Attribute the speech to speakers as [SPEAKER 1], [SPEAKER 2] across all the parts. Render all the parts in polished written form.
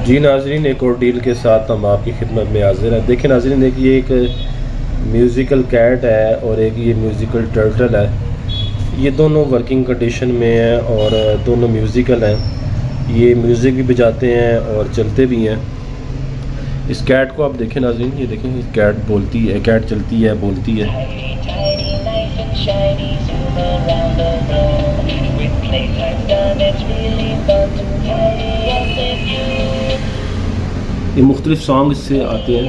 [SPEAKER 1] जी नाजरीन, एक और डील के साथ हम आपकी खिदमत में हाजिर हैं। देखिए नाजरीन, एक ये एक म्यूज़िकल कैट है और एक ये म्यूज़िकल टर्टल है। ये दोनों वर्किंग कंडीशन में हैं और दोनों म्यूज़िकल हैं। ये म्यूज़िक भी बजाते हैं और चलते भी हैं। इस कैट को आप देखें नाजरीन, ये देखें, कैट बोलती है, कैट चलती है, बोलती है। ये मुख्तलिफ सॉन्ग इससे आते हैं।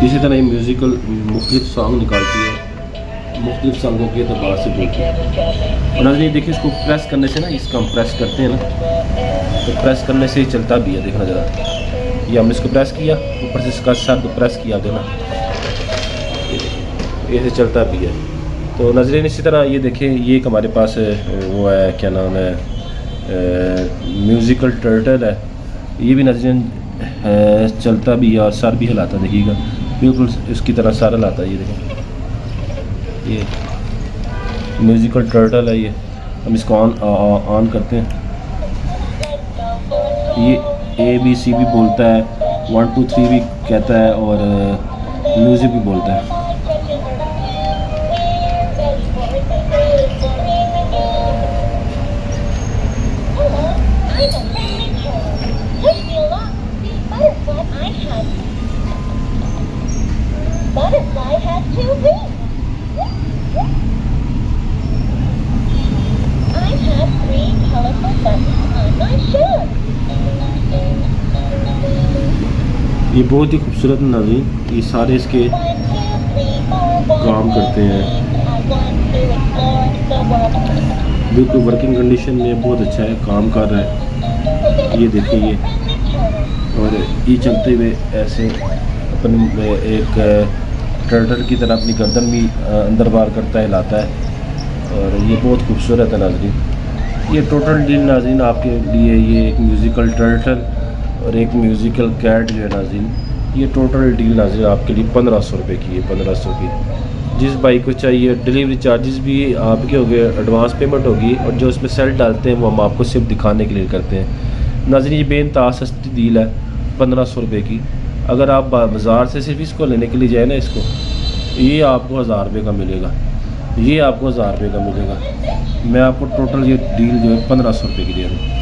[SPEAKER 1] इसी तरह ये म्यूज़िकल मुख्तलिफ सॉन्ग निकालती है, मुख्तलिफ सॉन्गों के अतबार से बोलती है। और नाज़रीन देखिए, इसको प्रेस करने से ना, इसका हम प्रेस करते हैं ना, तो प्रेस करने से ही चलता भी है। देखना ज़रा, ये हमने इसको प्रेस किया, ऊपर से इसका सर को प्रेस किया देना, ये चलता भी है। तो नाज़रीन इसी तरह ये देखें, ये एक हमारे पास वो है, क्या नाम है, म्यूज़िकल टर्टल है। ये भी नाज़रीन चलता भी है और सर भी हिलाता, देखिएगा बिल्कुल इसकी तरह सर हिलाता है। ये देखें, ये म्यूज़िकल टर्टल है। ये हम इसको ऑन करते हैं, ये ABC भी बोलता है, 1 2 3 भी कहता है और म्यूज़िक भी बोलता है।
[SPEAKER 2] Butterfly has 2 wings. I have 3 colorful buttons on my shoes.
[SPEAKER 1] ये बहुत ही खूबसूरत नाज़रीन, ये सारे इसके काम करते हैं, बिल्कुल वर्किंग कंडीशन में बहुत अच्छा है, काम कर रहा है। ये देखिए, ये और ये चलते हुए ऐसे अपन एक टर्टल की तरह अपनी गर्दन भी अंदर बाहर करता है, हिलाता है, और ये बहुत खूबसूरत है नाज़रीन। ये टोटल डील नाज़रीन आपके लिए, ये एक म्यूज़िकल टर्टल और एक म्यूज़िकल कैट जो है नाज़रीन, ये टोटल डील नाज़रीन आपके लिए 1500 रुपये की है, 1500 की। जिस भाई को चाहिए, डिलीवरी चार्जेस भी आपके हो गए, एडवांस पेमेंट होगी, और जो इसमें सेल डालते हैं वो हम आपको सिर्फ दिखाने के लिए करते हैं नाज़रीन। ये बेइंतहा सस्ती डील है 1500 रुपये की। अगर आप बाज़ार से सिर्फ इसको लेने के लिए जाए ना, इसको, ये आपको 1000 रुपये का मिलेगा, ये आपको 1000 रुपये का मिलेगा। मैं आपको टोटल ये डील जो है 1500 रुपये की दे रहा हूँ।